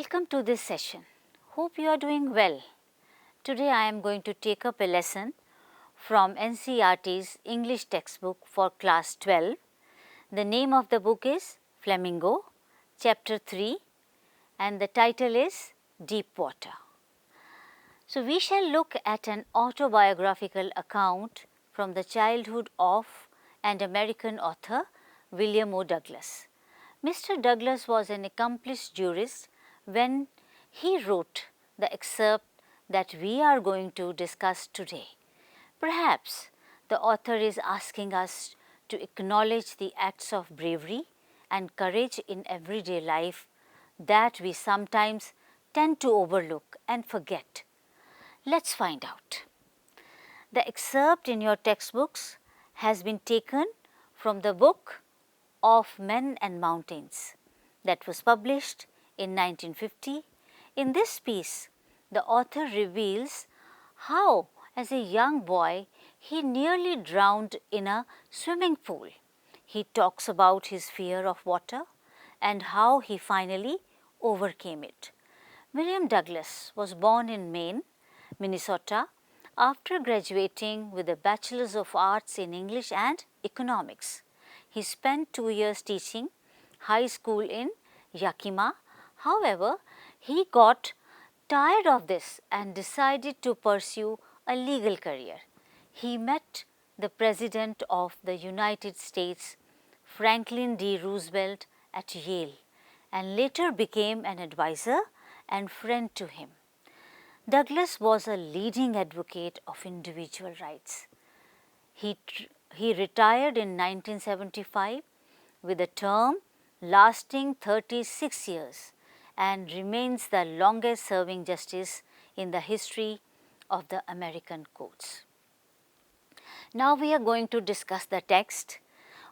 Welcome to this session. Hope you are doing well. Today I am going to take up a lesson from NCERT's English textbook for class 12. The name of the book is Flamingo, chapter 3, and the title is Deep Water. So we shall look at an autobiographical account from the childhood of an American author, William O. Douglas. Mr. Douglas was an accomplished jurist when he wrote the excerpt that we are going to discuss today. Perhaps the author is asking us to acknowledge the acts of bravery and courage in everyday life that we sometimes tend to overlook and forget. Let's find out. The excerpt in your textbooks has been taken from the book of Men and Mountains that was published in 1950. In this piece, the author reveals how as a young boy he nearly drowned in a swimming pool. He talks about his fear of water and how he finally overcame it. William Douglas was born in Maine, Minnesota, after graduating with a Bachelor's of Arts in English and Economics. He spent 2 years teaching high school in Yakima. However, he got tired of this and decided to pursue a legal career. He met the President of the United States, Franklin D. Roosevelt, at Yale and later became an advisor and friend to him. Douglas was a leading advocate of individual rights. He retired in 1975 with a term lasting 36 years and remains the longest serving justice in the history of the American courts. Now we are going to discuss the text.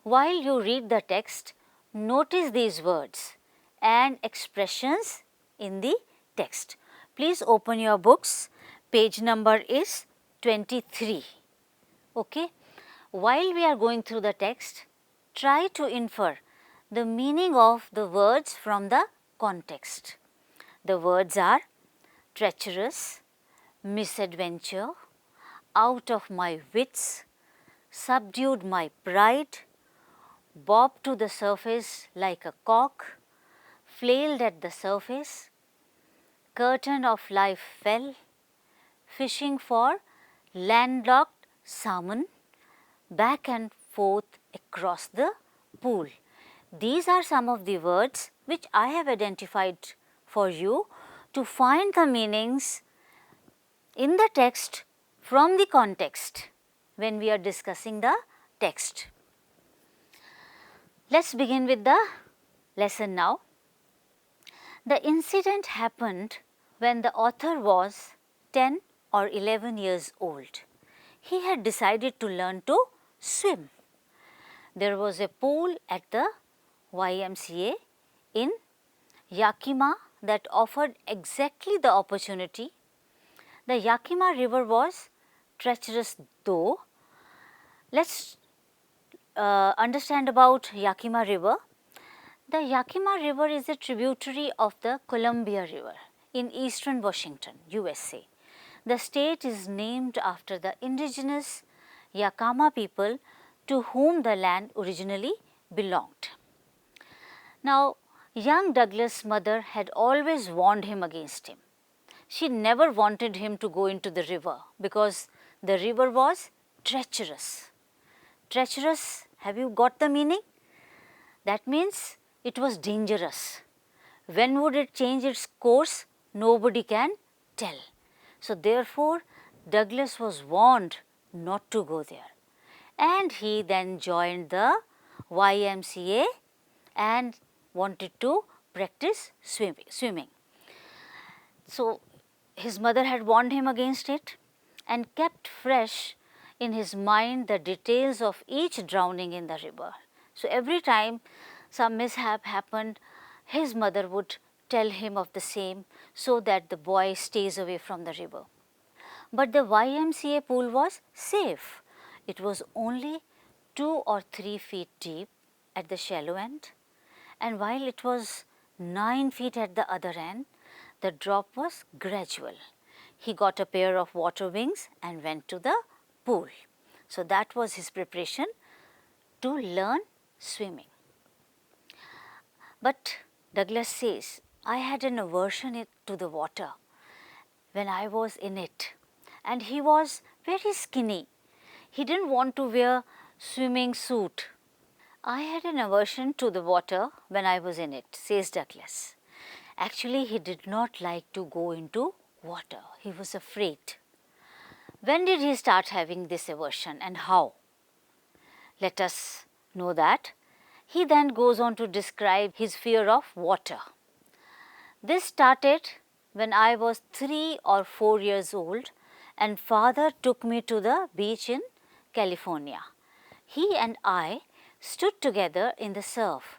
While you read the text, notice these words and expressions in the text. Please open your books. Page number is 23. Okay. While we are going through the text, try to infer the meaning of the words from the context. The words are treacherous, misadventure, out of my wits, subdued my pride, bobbed to the surface like a cock, flailed at the surface, curtain of life fell, fishing for landlocked salmon, back and forth across the pool. These are some of the words which I have identified for you to find the meanings in the text from the context when we are discussing the text. Let's begin with the lesson now. The incident happened when the author was 10 or 11 years old. He had decided to learn to swim. There was a pool at the YMCA in Yakima that offered exactly the opportunity. The Yakima River was treacherous though. Let's understand about Yakima River. The Yakima River is a tributary of the Columbia River in eastern Washington, USA. The state is named after the indigenous Yakama people to whom the land originally belonged. Now, young Douglas' mother had always warned him against him. She never wanted him to go into the river because the river was treacherous. Treacherous, have you got the meaning? That means it was dangerous. When would it change its course? Nobody can tell. So therefore, Douglas was warned not to go there. And he then joined the YMCA and wanted to practice swimming. So his mother had warned him against it and kept fresh in his mind the details of each drowning in the river. So every time some mishap happened, his mother would tell him of the same so that the boy stays away from the river. But the YMCA pool was safe. It was only 2 or 3 feet deep at the shallow end, and while it was 9 feet at the other end, The drop was gradual. He got a pair of water wings and went to the pool. So that was his preparation to learn swimming. But Douglas says, I had an aversion to the water when I was in it, and he was very skinny. He didn't want to wear swimming suit. I had an aversion to the water when I was in it, says Douglas. Actually, he did not like to go into water. He was afraid. When did he start having this aversion and how? Let us know that. He then goes on to describe his fear of water. This started when I was 3 or 4 years old and father took me to the beach in California. He and I stood together in the surf.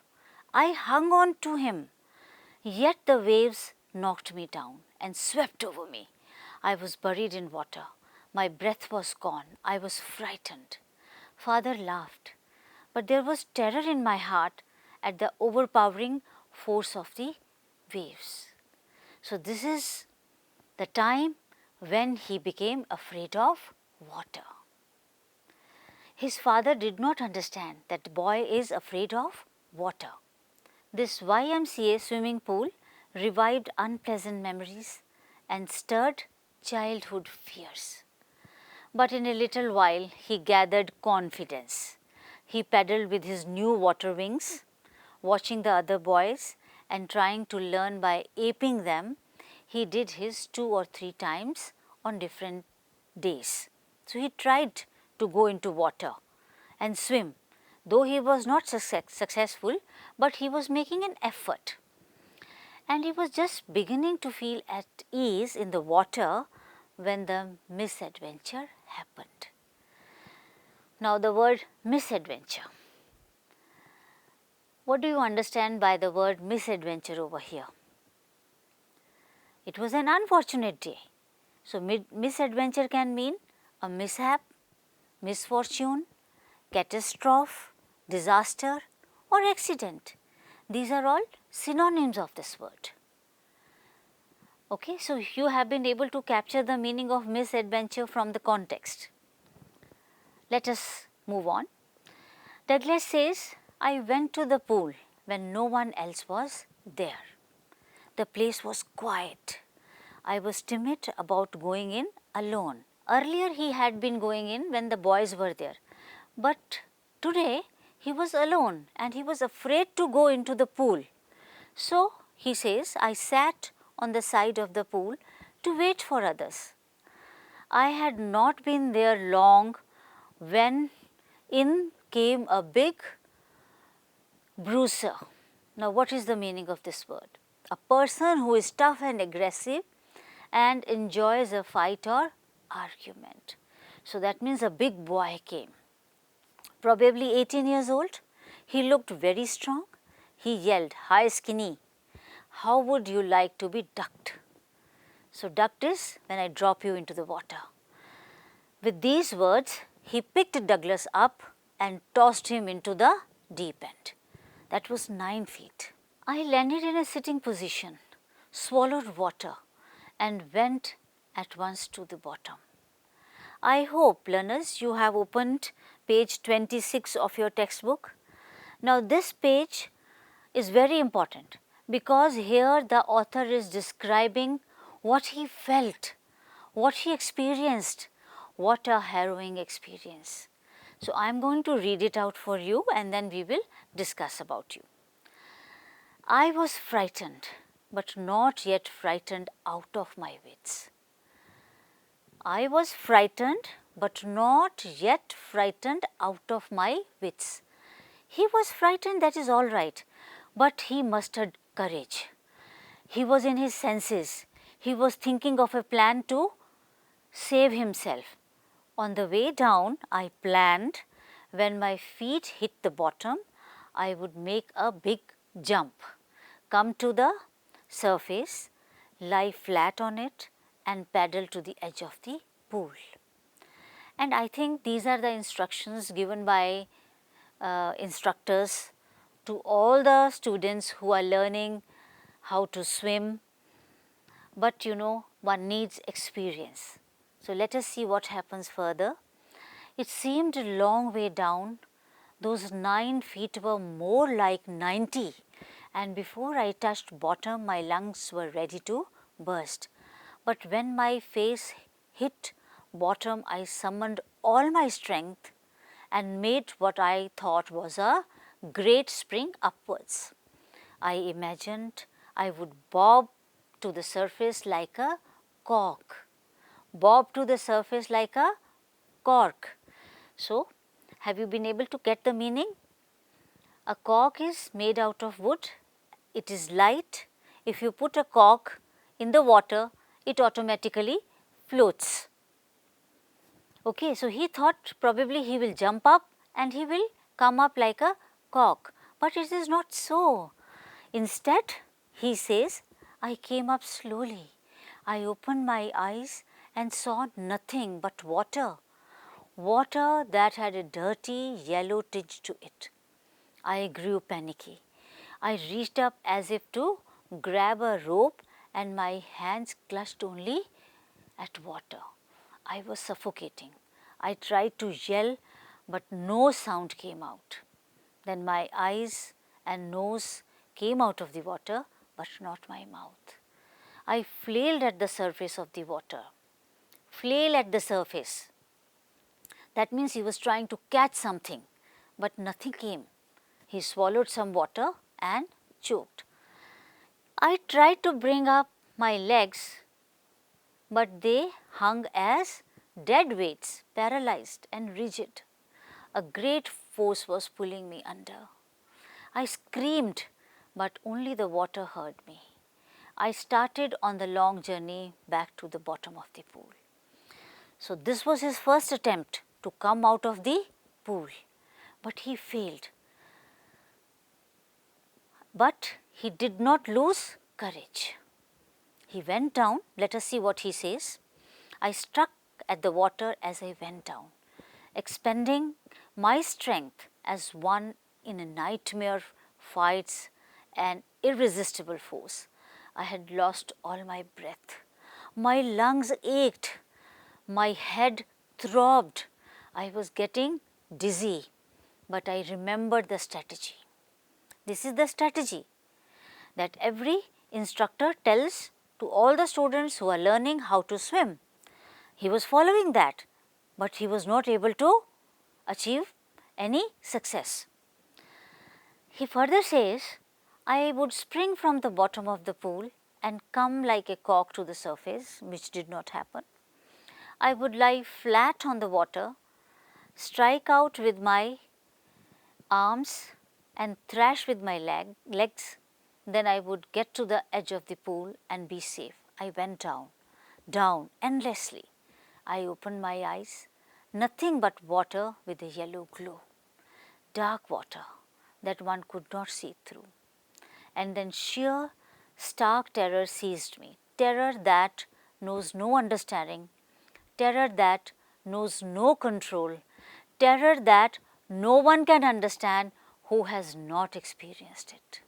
I hung on to him, yet the waves knocked me down and swept over me. I was buried in water. My breath was gone. I was frightened. Father laughed, but there was terror in my heart at the overpowering force of the waves. So this is the time when he became afraid of water. His father did not understand that the boy is afraid of water. This YMCA swimming pool revived unpleasant memories and stirred childhood fears. But in a little while he gathered confidence. He paddled with his new water wings, watching the other boys and trying to learn by aping them. He did his 2 or 3 times on different days. So he tried to go into water and swim, though he was not successful, but he was making an effort. And he was just beginning to feel at ease in the water when the misadventure happened. Now the word misadventure. What do you understand by the word misadventure over here? It was an unfortunate day. So misadventure can mean a mishap, misfortune, catastrophe, disaster or accident. These are all synonyms of this word. Okay, so you have been able to capture the meaning of misadventure from the context. Let us move on. Douglas says, I went to the pool when no one else was there. The place was quiet. I was timid about going in alone. Earlier he had been going in when the boys were there, but today he was alone and he was afraid to go into the pool. So he says, I sat on the side of the pool to wait for others. I had not been there long when in came a big bruiser. Now what is the meaning of this word? A person who is tough and aggressive and enjoys a fight or argument. So that means a big boy came, probably 18 years old. He looked very strong. He yelled, hi skinny, how would you like to be ducked? So ducked is when I drop you into the water. With these words, he picked Douglas up and tossed him into the deep end. That was 9 feet. I landed in a sitting position, swallowed water and went at once to the bottom. I hope, learners, you have opened page 26 of your textbook. Now this page is very important because here the author is describing what he felt, what he experienced. What a harrowing experience. So I am going to read it out for you and then we will discuss about you. I was frightened, but not yet frightened out of my wits. I was frightened, but not yet frightened out of my wits. He was frightened, that is all right, but he mustered courage. He was in his senses. He was thinking of a plan to save himself. On the way down, I planned when my feet hit the bottom, I would make a big jump, come to the surface, lie flat on it and paddle to the edge of the pool. And I think these are the instructions given by instructors to all the students who are learning how to swim. but you know, one needs experience. So let us see what happens further. It seemed a long way down. Those 9 feet were more like 90, and before I touched bottom, my lungs were ready to burst. But when my face hit bottom, I summoned all my strength and made what I thought was a great spring upwards. I imagined I would bob to the surface like a cork. Bob to the surface like a cork. So, have you been able to get the meaning? A cork is made out of wood. It is light. If you put a cork in the water, it automatically floats. Okay, so he thought probably he will jump up and he will come up like a cork, but it is not so. Instead, he says, I came up slowly. I opened my eyes and saw nothing but water, water that had a dirty yellow tinge to it. I grew panicky. I reached up as if to grab a rope and my hands clutched only at water. I was suffocating. I tried to yell, but no sound came out. Then my eyes and nose came out of the water, but not my mouth. I flailed at the surface of the water. Flail at the surface. That means he was trying to catch something, but nothing came. He swallowed some water and choked. I tried to bring up my legs, but they hung as dead weights, paralyzed and rigid. A great force was pulling me under. I screamed, but only the water heard me. I started on the long journey back to the bottom of the pool. So this was his first attempt to come out of the pool, but he failed. But he did not lose courage. He went down. Let us see what he says. I struck at the water as I went down, expending my strength as one in a nightmare fights an irresistible force. I had lost all my breath. My lungs ached. My head throbbed. I was getting dizzy, but I remembered the strategy. This is the strategy that every instructor tells to all the students who are learning how to swim. He was following that, but he was not able to achieve any success. He further says, I would spring from the bottom of the pool and come like a cork to the surface, which did not happen. I would lie flat on the water, strike out with my arms and thrash with my legs. Then I would get to the edge of the pool and be safe. I went down, down endlessly. I opened my eyes, nothing but water with a yellow glow, dark water that one could not see through. And then sheer, stark terror seized me, terror that knows no understanding, terror that knows no control, terror that no one can understand who has not experienced it.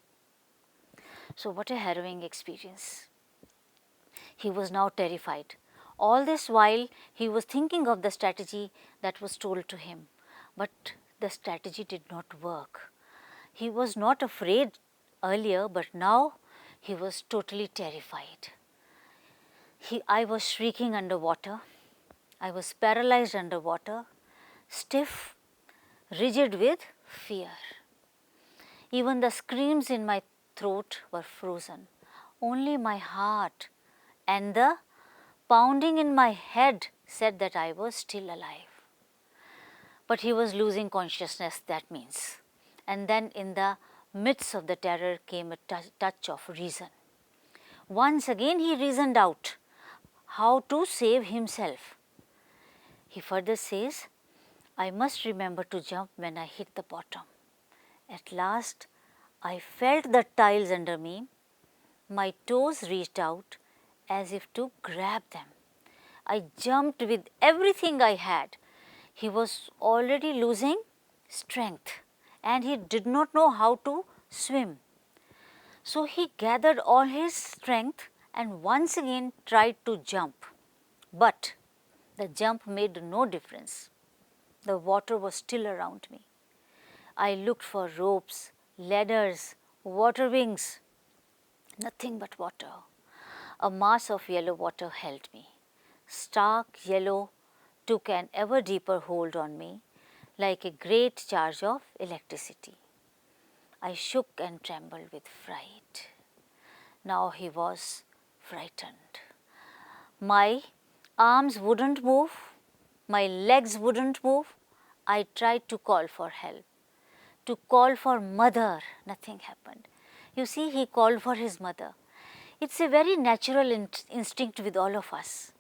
So what a harrowing experience. He was now terrified. All this while he was thinking of the strategy that was told to him, but the strategy did not work. He was not afraid earlier, but now he was totally terrified. I was shrieking underwater. I was paralyzed underwater, stiff, rigid with fear. Even the screams in my throat were frozen. Only my heart and the pounding in my head said that I was still alive. But he was losing consciousness, that means. And then in the midst of the terror came a touch of reason. Once again he reasoned out how to save himself. He further says, I must remember to jump when I hit the bottom. At last I felt the tiles under me. My toes reached out as if to grab them. I jumped with everything I had. He was already losing strength and he did not know how to swim. So he gathered all his strength and once again tried to jump, but the jump made no difference. The water was still around me. I looked for ropes, ladders, water wings, nothing but water. A mass of yellow water held me. Stark yellow took an ever deeper hold on me, like a great charge of electricity. I shook and trembled with fright. Now he was frightened. My arms wouldn't move, my legs wouldn't move. I tried to call for help, to call for mother. Nothing happened. You see, he called for his mother. It's a very natural instinct with all of us.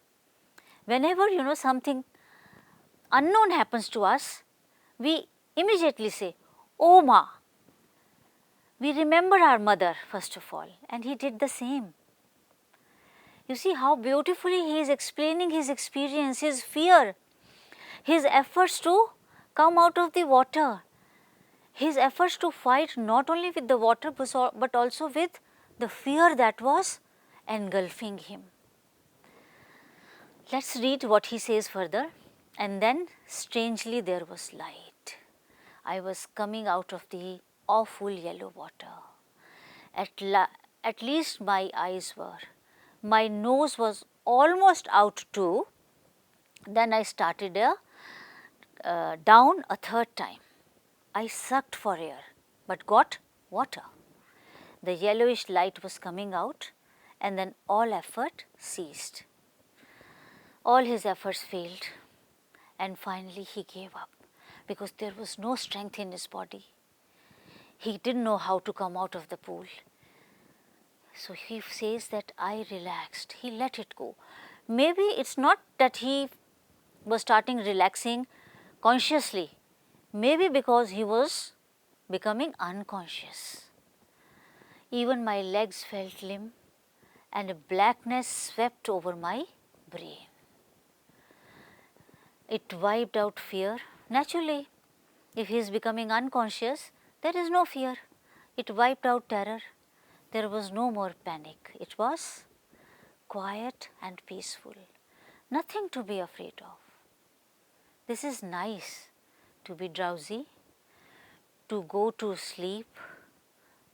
Whenever something unknown happens to us, we immediately say, "Oh Ma." We remember our mother first of all, and he did the same. You see how beautifully he is explaining his experience, his fear, his efforts to come out of the water, his efforts to fight not only with the water but also with the fear that was engulfing him. Let's read what he says further. And then strangely there was light. I was coming out of the awful yellow water. At least my eyes were. My nose was almost out too. Then I started down a third time. I sucked for air but got water. The yellowish light was coming out, and then all effort ceased. All his efforts failed, and finally he gave up because there was no strength in his body. He didn't know how to come out of the pool. So he says that I relaxed, he let it go. Maybe it's not that he was starting relaxing consciously, maybe because he was becoming unconscious. Even my legs felt limp and a blackness swept over my brain. It wiped out fear. Naturally, if he is becoming unconscious, there is no fear. It wiped out terror. There was no more panic. It was quiet and peaceful. Nothing to be afraid of. This is nice, to be drowsy, to go to sleep,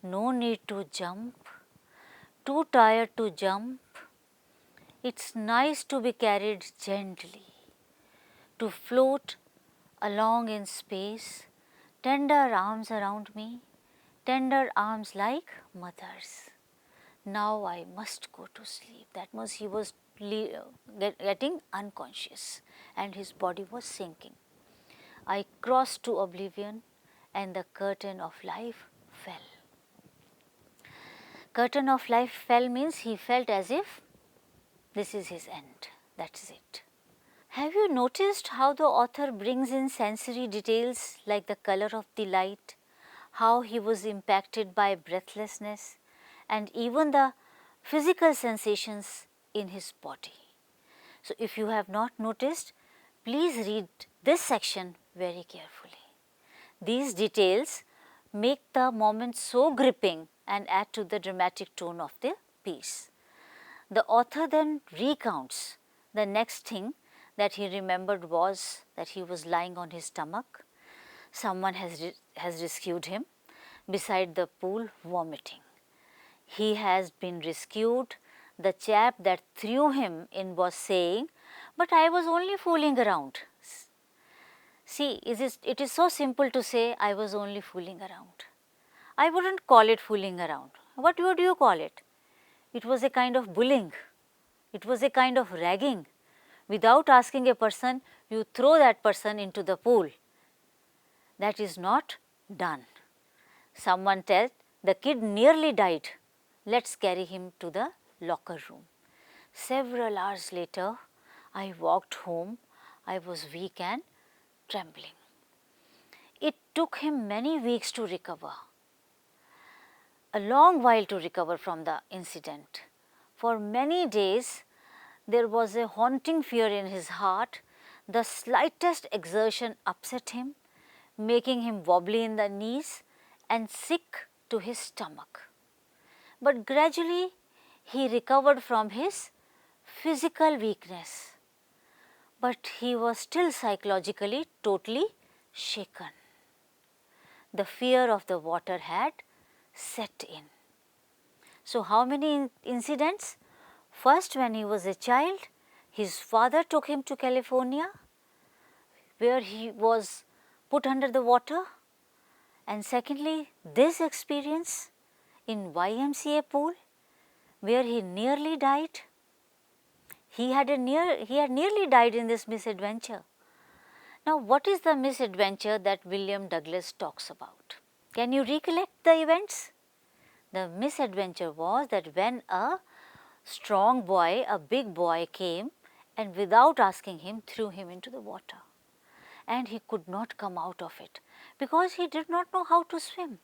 no need to jump, too tired to jump. It's nice to be carried gently, to float along in space, tender arms around me, tender arms like mother's. Now I must go to sleep. That means he was getting unconscious and his body was sinking. I crossed to oblivion and the curtain of life fell. Curtain of life fell means he felt as if this is his end, that's it. Have you noticed how the author brings in sensory details like the color of the light, how he was impacted by breathlessness, and even the physical sensations in his body? So, if you have not noticed, please read this section very carefully. These details make the moment so gripping and add to the dramatic tone of the piece. The author then recounts the next thing that he remembered was that he was lying on his stomach. Someone has rescued him beside the pool vomiting. He has been rescued. The chap that threw him in was saying, "But I was only fooling around." See, it is so simple to say, "I was only fooling around." I wouldn't call it fooling around. What would you call it? It was a kind of bullying. It was a kind of ragging. Without asking a person, you throw that person into the pool. That is not done. Someone tells, "The kid nearly died. Let's carry him to the locker room." Several hours later, I walked home. I was weak and trembling. It took him many weeks to recover, a long while to recover from the incident. For many days, there was a haunting fear in his heart. The slightest exertion upset him, making him wobbly in the knees and sick to his stomach. But gradually, he recovered from his physical weakness, but he was still psychologically totally shaken. The fear of the water had set in. So, how many incidents? First, when he was a child, his father took him to California, where he was put under the water. And secondly, this experience in YMCA pool, where he nearly died. He had nearly died in this misadventure. Now, what is the misadventure that William Douglas talks about? Can you recollect the events? The misadventure was that when a strong boy, a big boy came and without asking him threw him into the water, and he could not come out of it because he did not know how to swim.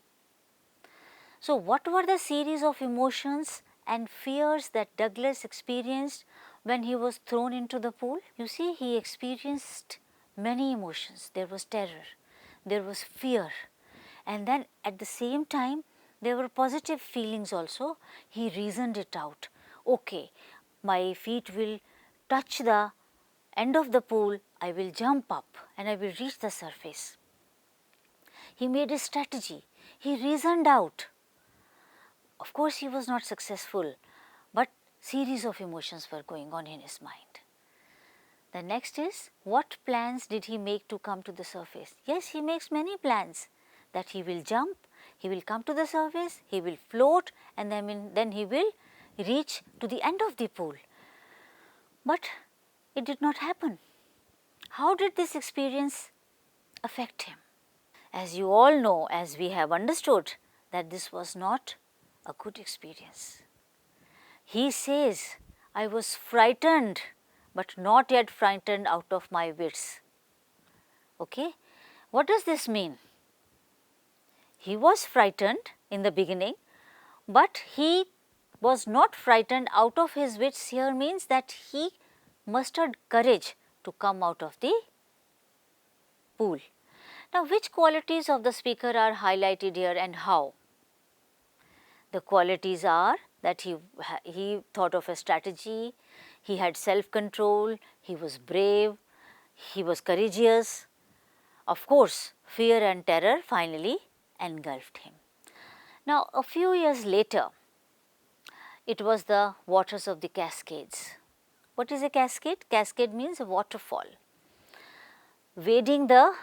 So, what were the series of emotions and fears that Douglas experienced when he was thrown into the pool? You see, he experienced many emotions. There was terror, there was fear, and then at the same time there were positive feelings also. He reasoned it out. Okay, my feet will touch the end of the pool, I will jump up and I will reach the surface. He made a strategy, he reasoned out. Of course, he was not successful, but series of emotions were going on in his mind. The next is, what plans did he make to come to the surface? Yes, he makes many plans, that he will jump, he will come to the surface, he will float, and then he will reach to the end of the pool. But it did not happen. How did this experience affect him? As you all know, as we have understood, that this was not a good experience. He says, I was frightened, but not yet frightened out of my wits. Okay? What does this mean? He was frightened in the beginning, but he was not frightened out of his wits. Here means that he mustered courage to come out of the pool. Now, which qualities of the speaker are highlighted here and how? The qualities are that he thought of a strategy, he had self-control, he was brave, he was courageous. Of course, fear and terror finally engulfed him. Now, a few years later, it was the waters of the Cascades. What is a cascade? Cascade means a waterfall. Wading the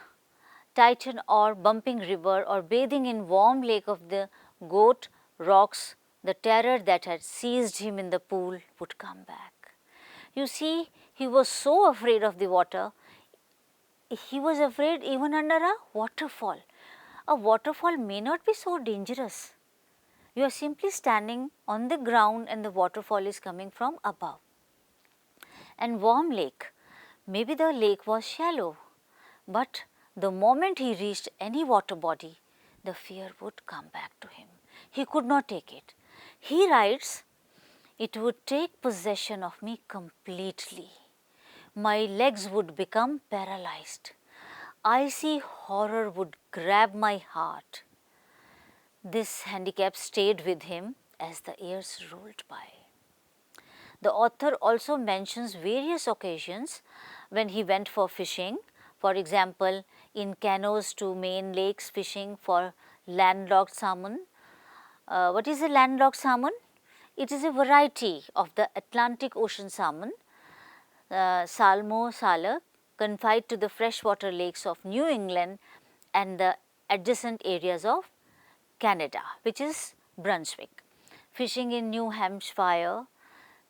Titan or bumping river or bathing in warm lake of the goat rocks, the terror that had seized him in the pool would come back. You see, he was so afraid of the water, he was afraid even under a waterfall. A waterfall may not be so dangerous. You are simply standing on the ground and the waterfall is coming from above. And warm lake, maybe the lake was shallow, but the moment he reached any water body, the fear would come back to him. He could not take it. He writes, it would take possession of me completely. My legs would become paralyzed. Icy horror would grab my heart. This handicap stayed with him as the years rolled by. The author also mentions various occasions when he went for fishing, for example, in canoes to main lakes fishing for landlocked salmon. What is a landlocked salmon? It is a variety of the Atlantic Ocean salmon, Salmo sala, confined to the freshwater lakes of New England and the adjacent areas of Canada, which is Brunswick. Fishing in New Hampshire,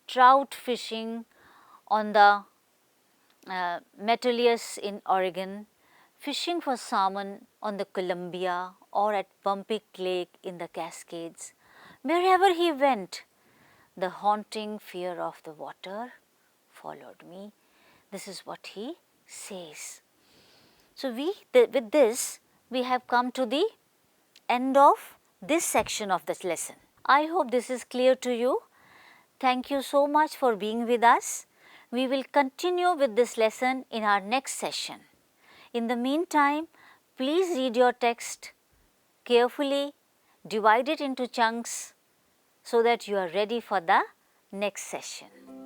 trout fishing on the Metolius in Oregon, fishing for salmon on the Columbia or at Bumpy Lake in the Cascades. Wherever he went, the haunting fear of the water followed me. This is what he says. So, with this we have come to the end of this section of this lesson. I hope this is clear to you. Thank you so much for being with us. We will continue with this lesson in our next session. In the meantime, please read your text carefully, divide it into chunks so that you are ready for the next session.